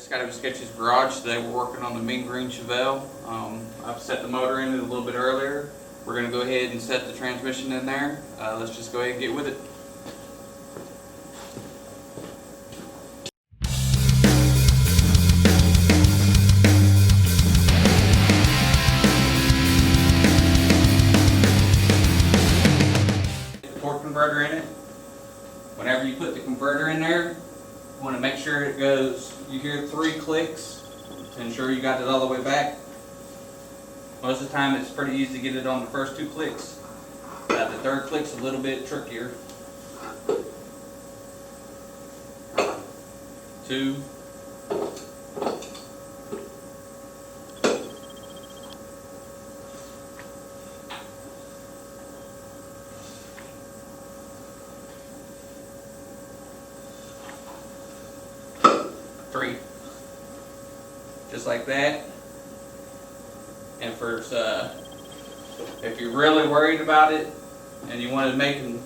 Just got out of Sketchy's garage. Today we're working on the mean green Chevelle. I've set the motor in it a little bit earlier. We're going to go ahead and set the transmission in there. Let's just go ahead and get with it. The torque converter in it. Whenever you put the converter in there, you want to make sure it goes, you hear 3 clicks to ensure you got it all the way back. Most of the time it's pretty easy to get it on the first 2 clicks. The third click's a little bit trickier. 2. 3. Just like that. And for if you're really worried about it and you want to make them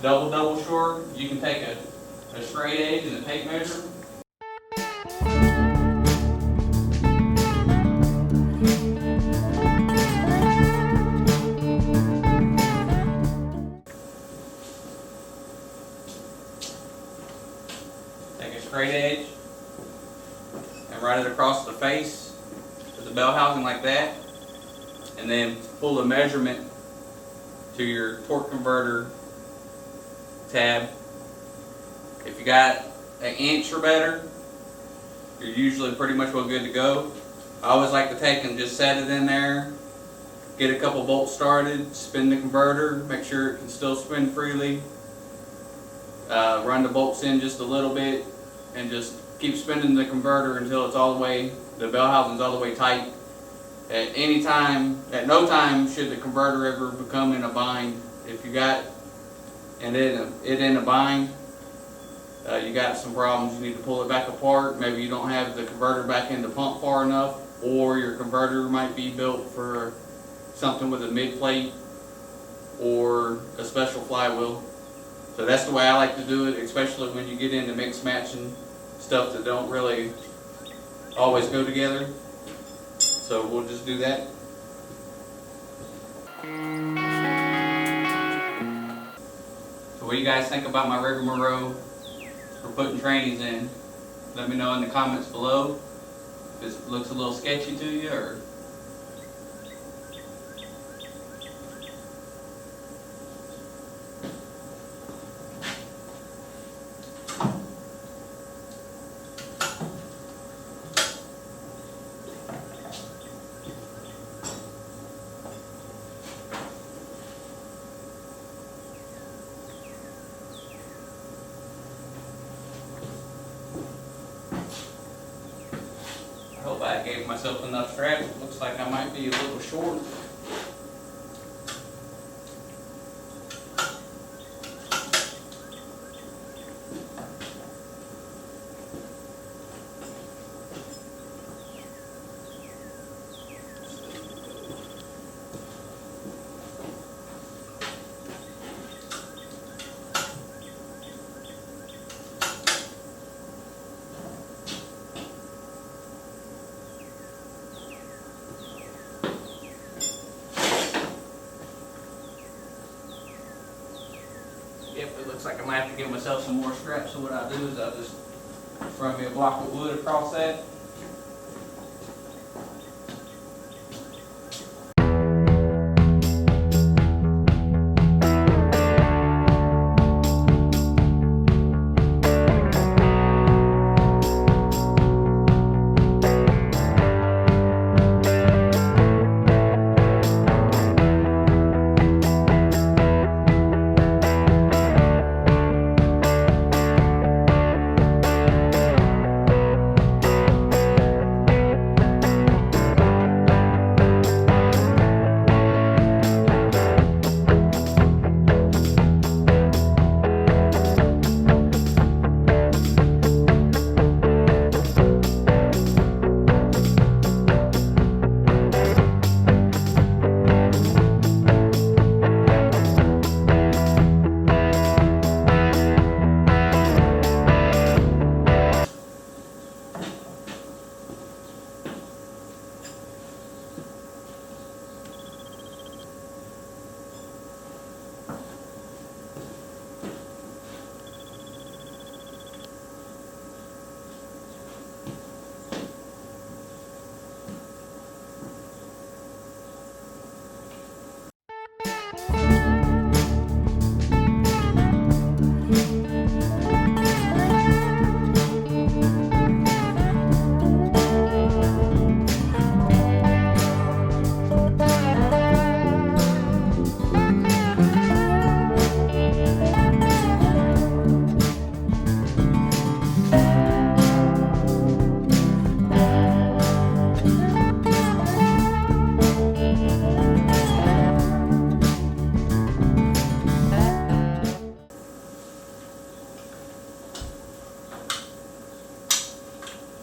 double sure, you can take a straight edge and a tape measure. Take a straight edge and run it across the face of the bell housing like that, and then pull a measurement to your torque converter tab. If you got an inch or better, you're usually pretty much well good to go. I always like to take and just set it in there, get a couple bolts started, spin the converter, make sure it can still spin freely, run the bolts in just a little bit, and just keep spinning the converter until it's all the way, the bell housing's all the way tight. At any time, at no time should the converter ever become in a bind. If you got it in a bind, you got some problems. You need to pull it back apart. Maybe you don't have the converter back in the pump far enough, or your converter might be built for something with a mid plate or a special flywheel. So that's the way I like to do it, especially when you get into mix matching stuff that don't really always go together. So we'll just do that. So what do you guys think about my rigmarole for putting trannies in? Let me know in the comments below if it looks a little sketchy to you, or I hope I gave myself enough straps. It looks like I might be a little short. Yep, it looks like I'm going to have to give myself some more straps, so what I'll do is I'll just run me a block of wood across that.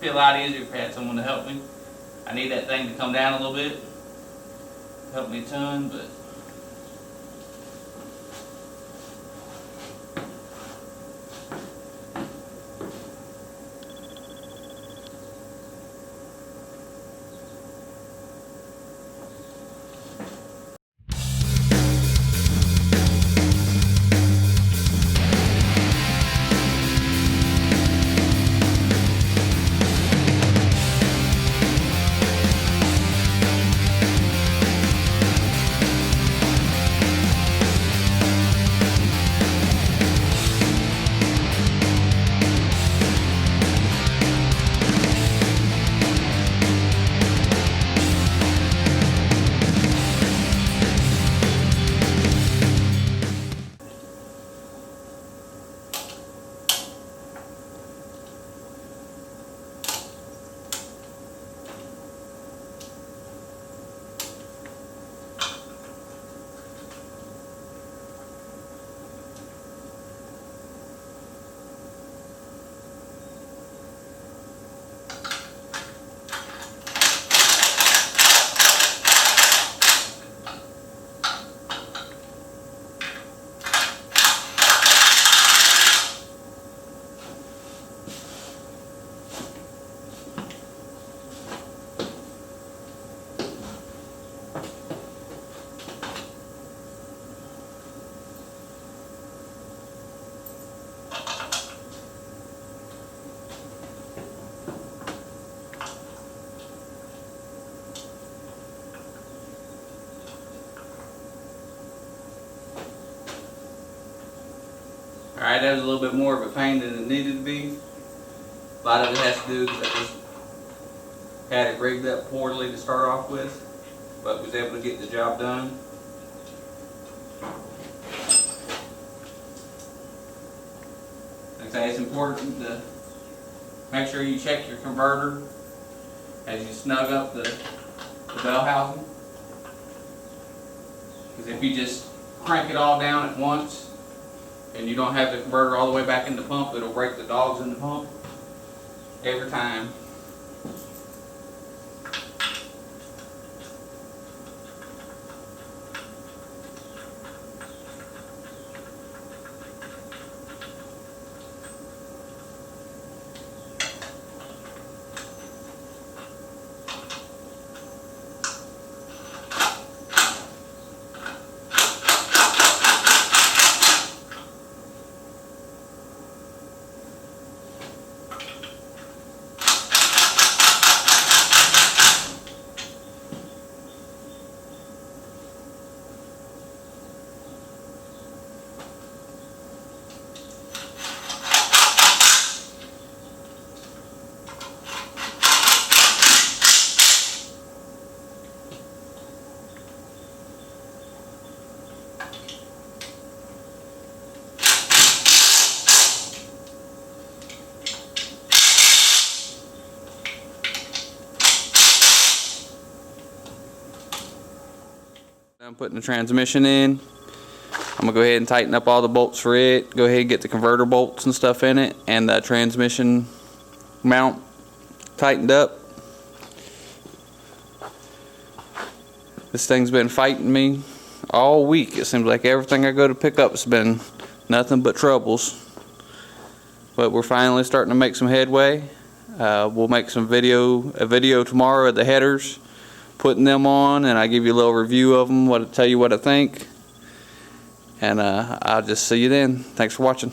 be a lot easier if I had someone to help me. I need that thing to come down a little bit. Help me a ton, but alright, that was a little bit more of a pain than it needed to be. A lot of it has to do with I just had it rigged up poorly to start off with, but was able to get the job done. Like I say, it's important to make sure you check your converter as you snug up the bell housing. Because if you just crank it all down at once and you don't have the converter all the way back in the pump, it'll break the dogs in the pump every time. I'm putting the transmission in. I'm gonna go ahead and tighten up all the bolts for it. Go ahead and get the converter bolts and stuff in it, and the transmission mount tightened up. This thing's been fighting me all week. It seems like everything I go to pick up has been nothing but troubles. But we're finally starting to make some headway. We'll make a video tomorrow of the headers, putting them on, and I give you a little review of them, tell you what I think, and I'll just see you then. Thanks for watching.